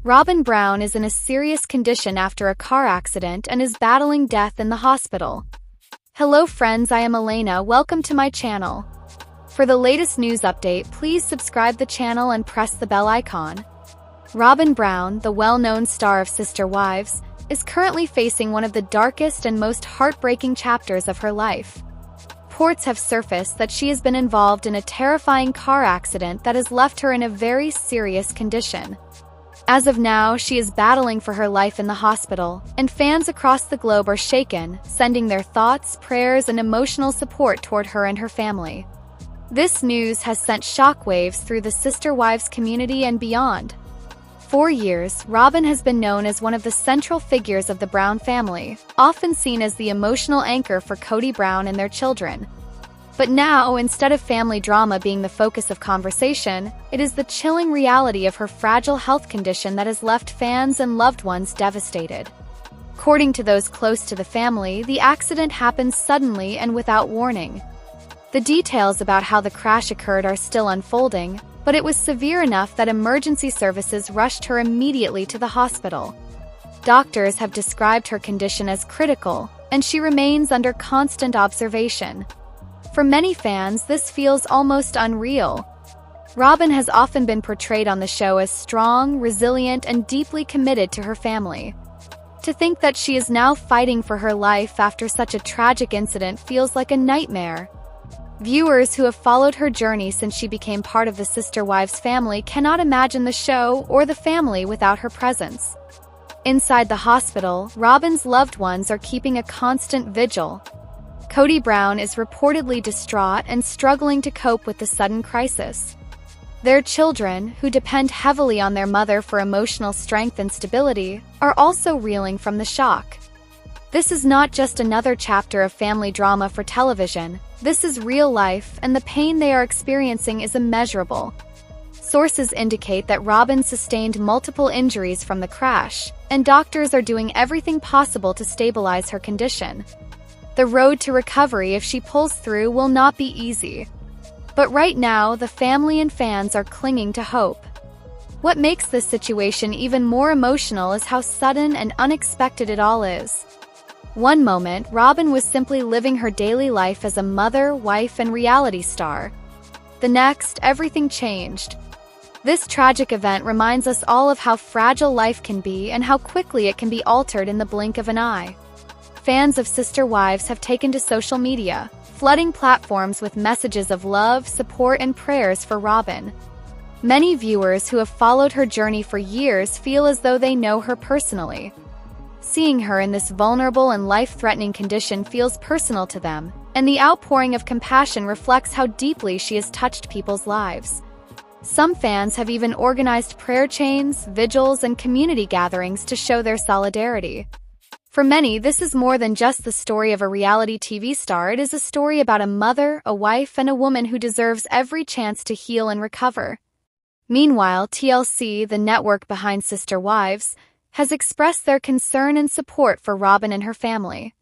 Robyn Brown is in a serious condition after a car accident and is battling death in the hospital. Hello friends, I am Elena. Welcome to my channel. For the latest news update, please subscribe the channel and press the bell icon. Robyn Brown, the well-known star of Sister Wives, is currently facing one of the darkest and most heartbreaking chapters of her life. Reports have surfaced that she has been involved in a terrifying car accident that has left her in a very serious condition. As of now, she is battling for her life in the hospital, and fans across the globe are shaken, sending their thoughts, prayers, and emotional support toward her and her family. This news has sent shockwaves through the Sister Wives community and beyond. For years, Robyn has been known as one of the central figures of the Brown family, often seen as the emotional anchor for Kody Brown and their children. But now, instead of family drama being the focus of conversation, it is the chilling reality of her fragile health condition that has left fans and loved ones devastated. According to those close to the family, the accident happened suddenly and without warning. The details about how the crash occurred are still unfolding, but it was severe enough that emergency services rushed her immediately to the hospital. Doctors have described her condition as critical, and she remains under constant observation. For many fans, this feels almost unreal. Robyn has often been portrayed on the show as strong, resilient, and deeply committed to her family. To think that she is now fighting for her life after such a tragic incident feels like a nightmare. Viewers who have followed her journey since she became part of the Sister Wives family cannot imagine the show or the family without her presence. Inside the hospital, Robyn's loved ones are keeping a constant vigil. Kody Brown is reportedly distraught and struggling to cope with the sudden crisis. Their children, who depend heavily on their mother for emotional strength and stability, are also reeling from the shock. This is not just another chapter of family drama for television. This is real life, and the pain they are experiencing is immeasurable. Sources indicate that Robyn sustained multiple injuries from the crash, and doctors are doing everything possible to stabilize her condition. The road to recovery, if she pulls through, will not be easy. But right now, the family and fans are clinging to hope. What makes this situation even more emotional is how sudden and unexpected it all is. One moment, Robyn was simply living her daily life as a mother, wife, and reality star. The next, everything changed. This tragic event reminds us all of how fragile life can be and how quickly it can be altered in the blink of an eye. Fans of Sister Wives have taken to social media, flooding platforms with messages of love, support, and prayers for Robyn. Many viewers who have followed her journey for years feel as though they know her personally. Seeing her in this vulnerable and life-threatening condition feels personal to them, and the outpouring of compassion reflects how deeply she has touched people's lives. Some fans have even organized prayer chains, vigils, and community gatherings to show their solidarity. For many, this is more than just the story of a reality TV star. It is a story about a mother, a wife, and a woman who deserves every chance to heal and recover. Meanwhile, TLC, the network behind Sister Wives, has expressed their concern and support for Robyn and her family.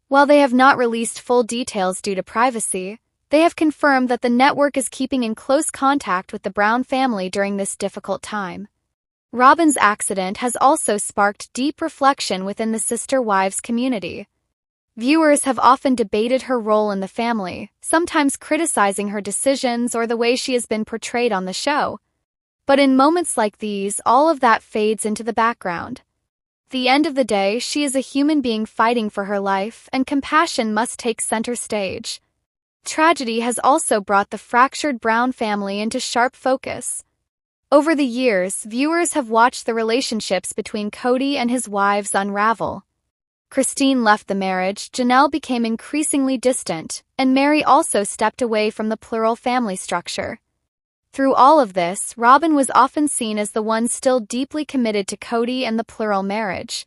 While they have not released full details due to privacy, they have confirmed that the network is keeping in close contact with the Brown family during this difficult time. Robyn's accident has also sparked deep reflection within the Sister Wives community. Viewers have often debated her role in the family, sometimes criticizing her decisions or the way she has been portrayed on the show. But in moments like these, all of that fades into the background. At the end of the day, she is a human being fighting for her life, and compassion must take center stage. Tragedy has also brought the fractured Brown family into sharp focus. Over the years, viewers have watched the relationships between Kody and his wives unravel. Christine left the marriage, Janelle became increasingly distant, and Mary also stepped away from the plural family structure. Through all of this, Robyn was often seen as the one still deeply committed to Kody and the plural marriage.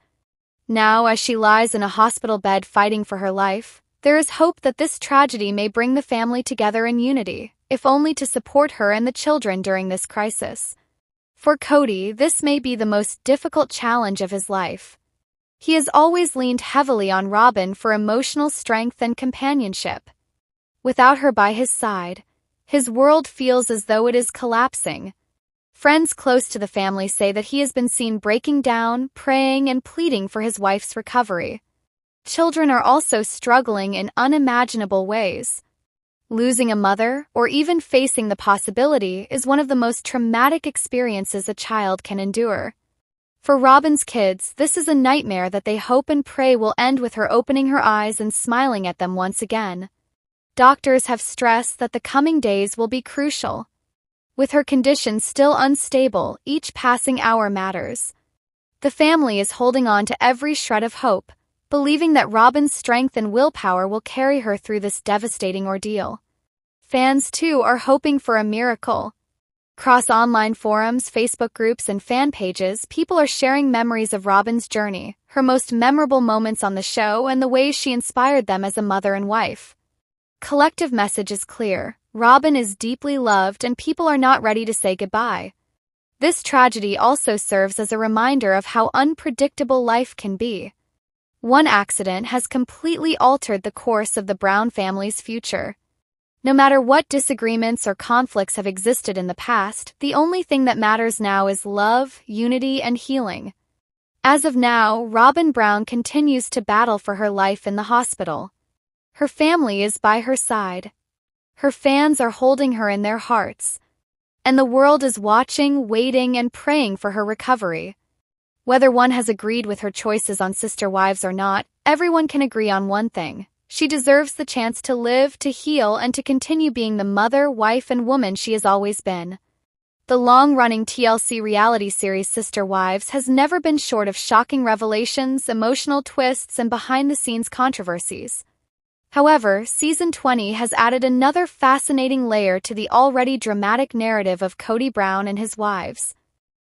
Now, as she lies in a hospital bed fighting for her life, there is hope that this tragedy may bring the family together in unity, if only to support her and the children during this crisis. For Kody, this may be the most difficult challenge of his life. He has always leaned heavily on Robyn for emotional strength and companionship. Without her by his side, his world feels as though it is collapsing. Friends close to the family say that he has been seen breaking down, praying, and pleading for his wife's recovery. Children are also struggling in unimaginable ways. Losing a mother, or even facing the possibility, is one of the most traumatic experiences a child can endure. For Robyn's kids, this is a nightmare that they hope and pray will end with her opening her eyes and smiling at them once again. Doctors have stressed that the coming days will be crucial. With her condition still unstable, each passing hour matters. The family is holding on to every shred of hope, believing that Robyn's strength and willpower will carry her through this devastating ordeal. Fans, too, are hoping for a miracle. Across online forums, Facebook groups, and fan pages, people are sharing memories of Robyn's journey, her most memorable moments on the show, and the ways she inspired them as a mother and wife. Collective message is clear: Robyn is deeply loved and people are not ready to say goodbye. This tragedy also serves as a reminder of how unpredictable life can be. One accident has completely altered the course of the Brown family's future. No matter what disagreements or conflicts have existed in the past, the only thing that matters now is love, unity, and healing. As of now, Robyn Brown continues to battle for her life in the hospital. Her family is by her side. Her fans are holding her in their hearts. And the world is watching, waiting, and praying for her recovery. Whether one has agreed with her choices on Sister Wives or not, everyone can agree on one thing: she deserves the chance to live, to heal, and to continue being the mother, wife, and woman she has always been. The long-running TLC reality series Sister Wives has never been short of shocking revelations, emotional twists, and behind-the-scenes controversies. However, Season 20 has added another fascinating layer to the already dramatic narrative of Kody Brown and his wives.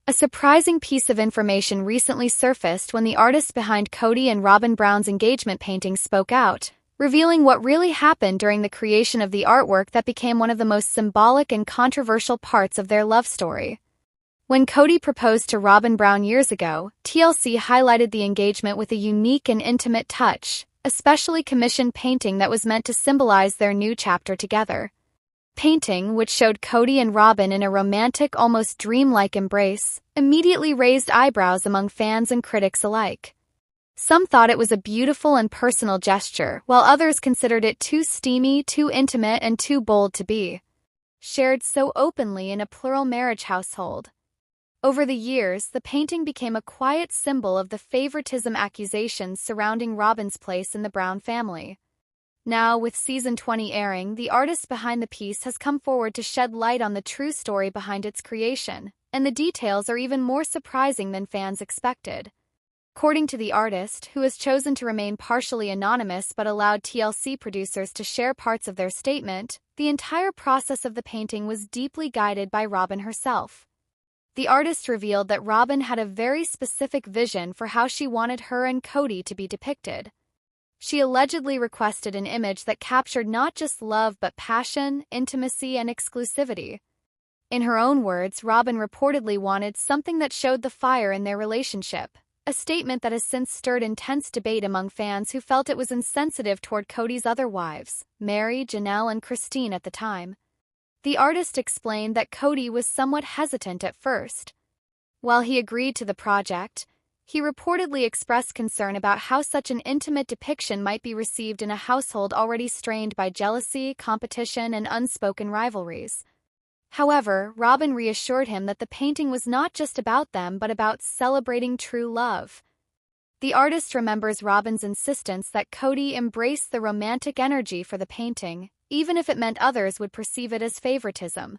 A surprising piece of information recently surfaced when the artist behind Kody and Robyn Brown's engagement painting spoke out, revealing what really happened during the creation of the artwork that became one of the most symbolic and controversial parts of their love story. When Kody proposed to Robyn Brown years ago, TLC highlighted the engagement with a unique and intimate touch, a specially commissioned painting that was meant to symbolize their new chapter together. Painting, which showed Kody and Robyn in a romantic, almost dreamlike embrace, immediately raised eyebrows among fans and critics alike. Some thought it was a beautiful and personal gesture, while others considered it too steamy, too intimate, and too bold to be shared so openly in a plural marriage household. Over the years, the painting became a quiet symbol of the favoritism accusations surrounding Robyn's place in the Brown family. Now, with Season 20 airing, the artist behind the piece has come forward to shed light on the true story behind its creation, and the details are even more surprising than fans expected. According to the artist, who has chosen to remain partially anonymous but allowed TLC producers to share parts of their statement, the entire process of the painting was deeply guided by Robyn herself. The artist revealed that Robyn had a very specific vision for how she wanted her and Kody to be depicted. She allegedly requested an image that captured not just love but passion, intimacy, and exclusivity. In her own words, Robyn reportedly wanted something that showed the fire in their relationship, a statement that has since stirred intense debate among fans who felt it was insensitive toward Kody's other wives, Mary, Janelle, and Christine at the time. The artist explained that Kody was somewhat hesitant at first. While he agreed to the project, he reportedly expressed concern about how such an intimate depiction might be received in a household already strained by jealousy, competition, and unspoken rivalries. However, Robyn reassured him that the painting was not just about them but about celebrating true love. The artist remembers Robyn's insistence that Kody embrace the romantic energy for the painting, even if it meant others would perceive it as favoritism.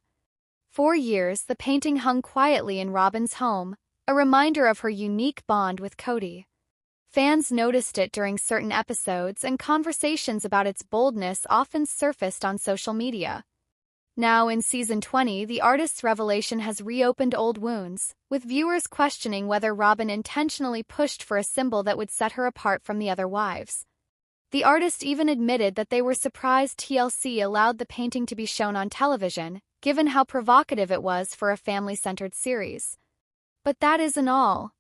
For years, the painting hung quietly in Robyn's home, a reminder of her unique bond with Kody. Fans noticed it during certain episodes, and conversations about its boldness often surfaced on social media. Now, in Season 20, the artist's revelation has reopened old wounds, with viewers questioning whether Robyn intentionally pushed for a symbol that would set her apart from the other wives. The artist even admitted that they were surprised TLC allowed the painting to be shown on television, given how provocative it was for a family-centered series. But that isn't all.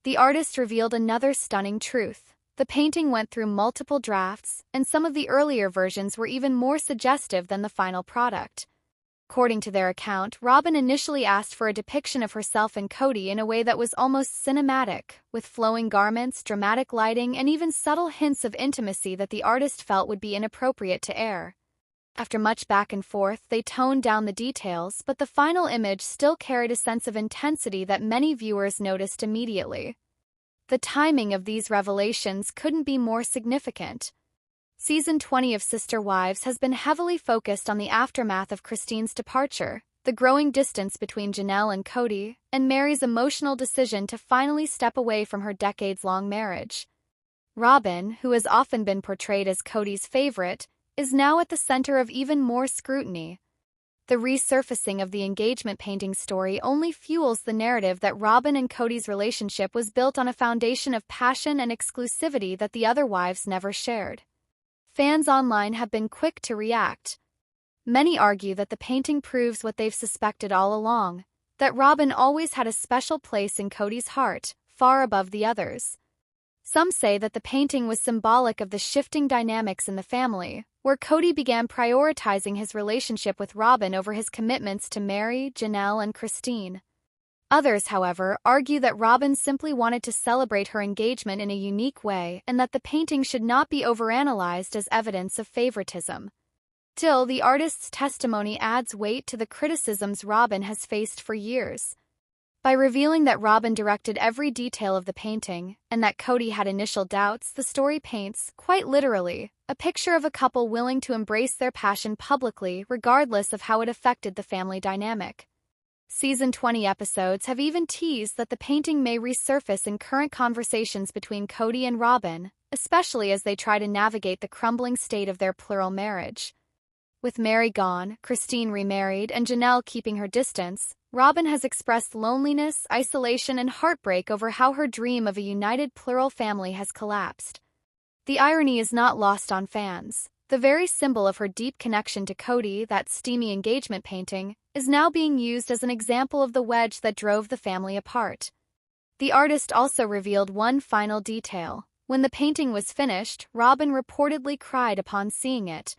The artist revealed another stunning truth. The painting went through multiple drafts, and some of the earlier versions were even more suggestive than the final product. According to their account, Robyn initially asked for a depiction of herself and Cody in a way that was almost cinematic, with flowing garments, dramatic lighting, and even subtle hints of intimacy that the artist felt would be inappropriate to air. After much back and forth, they toned down the details, but the final image still carried a sense of intensity that many viewers noticed immediately. The timing of these revelations couldn't be more significant. Season 20 of Sister Wives has been heavily focused on the aftermath of Christine's departure, the growing distance between Janelle and Cody, and Mary's emotional decision to finally step away from her decades-long marriage. Robyn, who has often been portrayed as Cody's favorite, is now at the center of even more scrutiny. The resurfacing of the engagement painting story only fuels the narrative that Robyn and Cody's relationship was built on a foundation of passion and exclusivity that the other wives never shared. Fans online have been quick to react. Many argue that the painting proves what they've suspected all along, that Robyn always had a special place in Cody's heart, far above the others. Some say that the painting was symbolic of the shifting dynamics in the family, where Cody began prioritizing his relationship with Robyn over his commitments to Mary, Janelle, and Christine. Others, however, argue that Robyn simply wanted to celebrate her engagement in a unique way and that the painting should not be overanalyzed as evidence of favoritism. Still, the artist's testimony adds weight to the criticisms Robyn has faced for years. By revealing that Robyn directed every detail of the painting, and that Cody had initial doubts, the story paints, quite literally, a picture of a couple willing to embrace their passion publicly regardless of how it affected the family dynamic. Season 20 episodes have even teased that the painting may resurface in current conversations between Cody and Robyn, especially as they try to navigate the crumbling state of their plural marriage. With Mary gone, Christine remarried, and Janelle keeping her distance, Robyn has expressed loneliness, isolation, and heartbreak over how her dream of a united plural family has collapsed. The irony is not lost on fans. The very symbol of her deep connection to Cody, that steamy engagement painting, is now being used as an example of the wedge that drove the family apart. The artist also revealed one final detail. When the painting was finished, Robyn reportedly cried upon seeing it.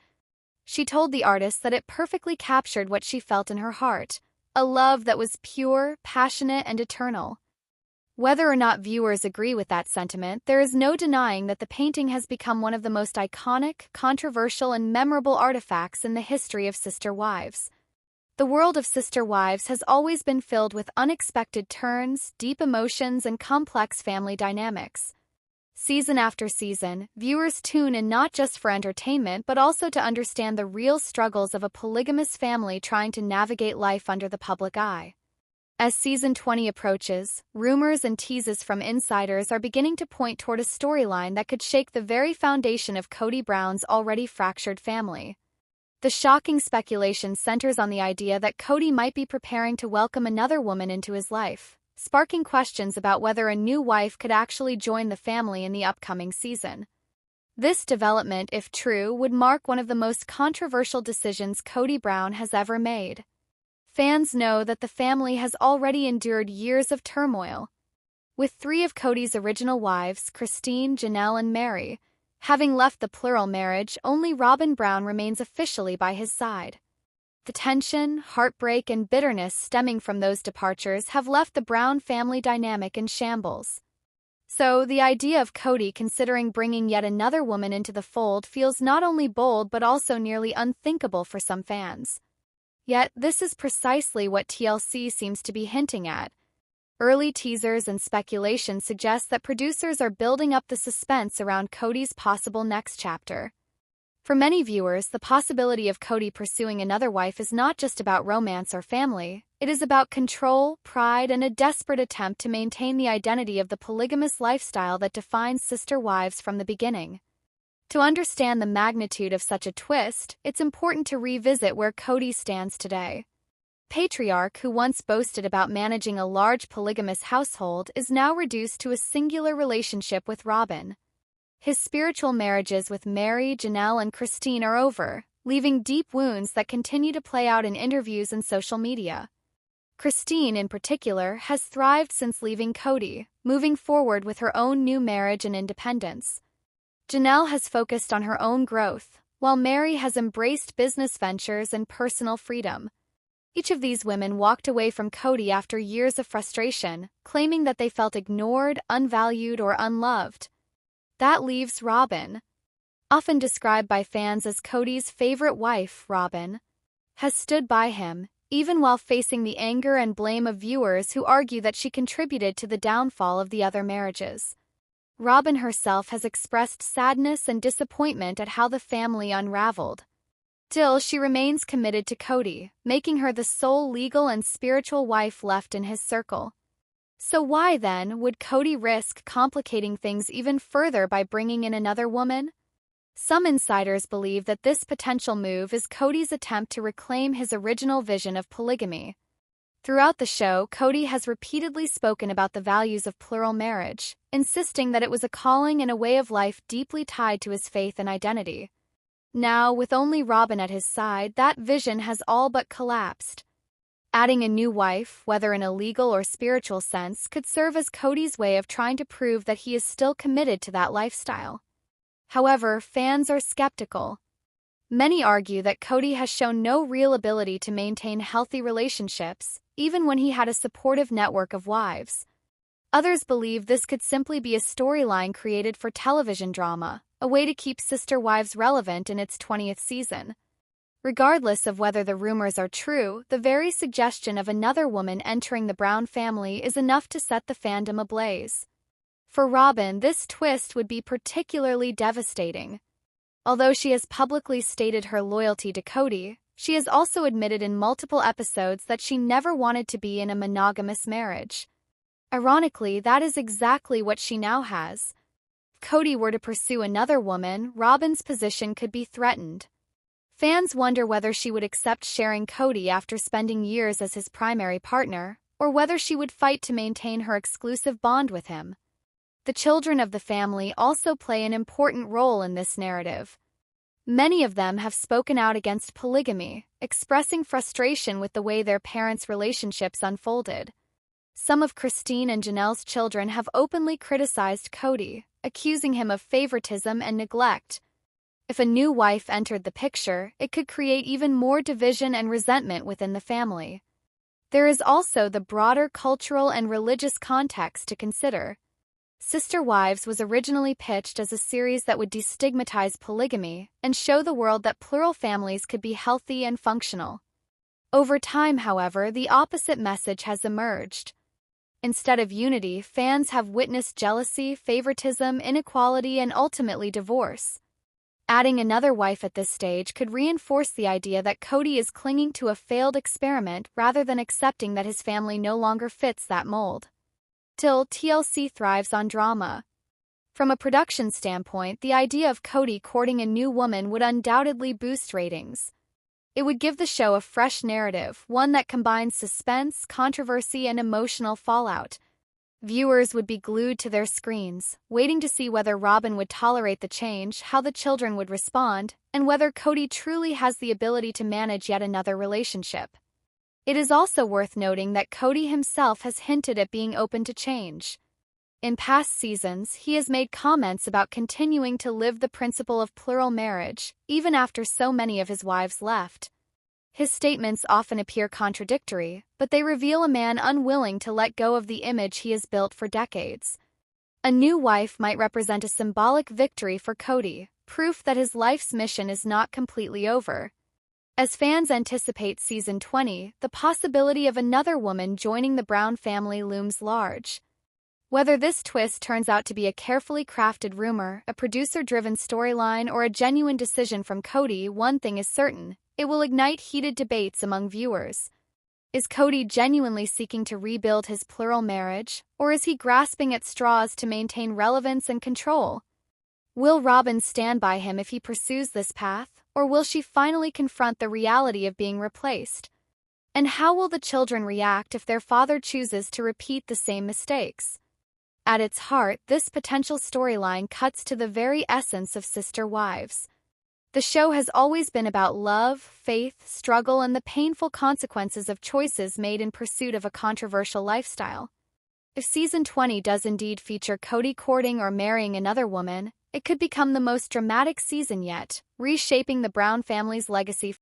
She told the artist that it perfectly captured what she felt in her heart, a love that was pure, passionate, and eternal. Whether or not viewers agree with that sentiment, there is no denying that the painting has become one of the most iconic, controversial, and memorable artifacts in the history of Sister Wives. The world of Sister Wives has always been filled with unexpected turns, deep emotions, and complex family dynamics. Season after season, viewers tune in not just for entertainment but also to understand the real struggles of a polygamous family trying to navigate life under the public eye. As Season 20 approaches, rumors and teases from insiders are beginning to point toward a storyline that could shake the very foundation of Cody Brown's already fractured family. The shocking speculation centers on the idea that Cody might be preparing to welcome another woman into his life, sparking questions about whether a new wife could actually join the family in the upcoming season. This development, if true, would mark one of the most controversial decisions Cody Brown has ever made. Fans know that the family has already endured years of turmoil. With three of Cody's original wives, Christine, Janelle, and Mary, having left the plural marriage, only Robyn Brown remains officially by his side. The tension, heartbreak, and bitterness stemming from those departures have left the Brown family dynamic in shambles. So, the idea of Cody considering bringing yet another woman into the fold feels not only bold but also nearly unthinkable for some fans. Yet, this is precisely what TLC seems to be hinting at. Early teasers and speculation suggest that producers are building up the suspense around Cody's possible next chapter. For many viewers, the possibility of Cody pursuing another wife is not just about romance or family, it is about control, pride, and a desperate attempt to maintain the identity of the polygamous lifestyle that defines Sister Wives from the beginning. To understand the magnitude of such a twist, it's important to revisit where Cody stands today. Patriarch, who once boasted about managing a large polygamous household, is now reduced to a singular relationship with Robyn. His spiritual marriages with Mary, Janelle, and Christine are over, leaving deep wounds that continue to play out in interviews and social media. Christine, in particular, has thrived since leaving Cody, moving forward with her own new marriage and independence. Janelle has focused on her own growth, while Mary has embraced business ventures and personal freedom. Each of these women walked away from Kody after years of frustration, claiming that they felt ignored, unvalued, or unloved. That leaves Robyn. Often described by fans as Kody's favorite wife, Robyn has stood by him, even while facing the anger and blame of viewers who argue that she contributed to the downfall of the other marriages. Robyn herself has expressed sadness and disappointment at how the family unraveled. Still, she remains committed to Kody, making her the sole legal and spiritual wife left in his circle. So why, then, would Kody risk complicating things even further by bringing in another woman? Some insiders believe that this potential move is Kody's attempt to reclaim his original vision of polygamy. Throughout the show, Kody has repeatedly spoken about the values of plural marriage, insisting that it was a calling and a way of life deeply tied to his faith and identity. Now, with only Robyn at his side, that vision has all but collapsed. Adding a new wife, whether in a legal or spiritual sense, could serve as Kody's way of trying to prove that he is still committed to that lifestyle. However, fans are skeptical. Many argue that Kody has shown no real ability to maintain healthy relationships, even when he had a supportive network of wives. Others believe this could simply be a storyline created for television drama, a way to keep Sister Wives relevant in its 20th season. Regardless of whether the rumors are true, the very suggestion of another woman entering the Brown family is enough to set the fandom ablaze. For Robyn, this twist would be particularly devastating. Although she has publicly stated her loyalty to Kody, she has also admitted in multiple episodes that she never wanted to be in a monogamous marriage. Ironically, that is exactly what she now has. If Kody were to pursue another woman, Robyn's position could be threatened. Fans wonder whether she would accept sharing Kody after spending years as his primary partner, or whether she would fight to maintain her exclusive bond with him. The children of the family also play an important role in this narrative. Many of them have spoken out against polygamy, expressing frustration with the way their parents' relationships unfolded. Some of Christine and Janelle's children have openly criticized Kody, accusing him of favoritism and neglect. If a new wife entered the picture, it could create even more division and resentment within the family. There is also the broader cultural and religious context to consider. Sister Wives was originally pitched as a series that would destigmatize polygamy and show the world that plural families could be healthy and functional. Over time, however, the opposite message has emerged. Instead of unity, fans have witnessed jealousy, favoritism, inequality, and ultimately divorce. Adding another wife at this stage could reinforce the idea that Kody is clinging to a failed experiment rather than accepting that his family no longer fits that mold. Still, TLC thrives on drama. From a production standpoint, the idea of Kody courting a new woman would undoubtedly boost ratings. It would give the show a fresh narrative, one that combines suspense, controversy, and emotional fallout. Viewers would be glued to their screens, waiting to see whether Robyn would tolerate the change, how the children would respond, and whether Kody truly has the ability to manage yet another relationship. It is also worth noting that Kody himself has hinted at being open to change. In past seasons, he has made comments about continuing to live the principle of plural marriage, even after so many of his wives left. His statements often appear contradictory, but they reveal a man unwilling to let go of the image he has built for decades. A new wife might represent a symbolic victory for Kody, proof that his life's mission is not completely over. As fans anticipate Season 20, the possibility of another woman joining the Brown family looms large. Whether this twist turns out to be a carefully crafted rumor, a producer-driven storyline, or a genuine decision from Kody, one thing is certain: it will ignite heated debates among viewers. Is Kody genuinely seeking to rebuild his plural marriage, or is he grasping at straws to maintain relevance and control? Will Robyn stand by him if he pursues this path, or will she finally confront the reality of being replaced? And how will the children react if their father chooses to repeat the same mistakes? At its heart, this potential storyline cuts to the very essence of Sister Wives. The show has always been about love, faith, struggle, and the painful consequences of choices made in pursuit of a controversial lifestyle. If Season 20 does indeed feature Kody courting or marrying another woman, it could become the most dramatic season yet, reshaping the Brown family's legacy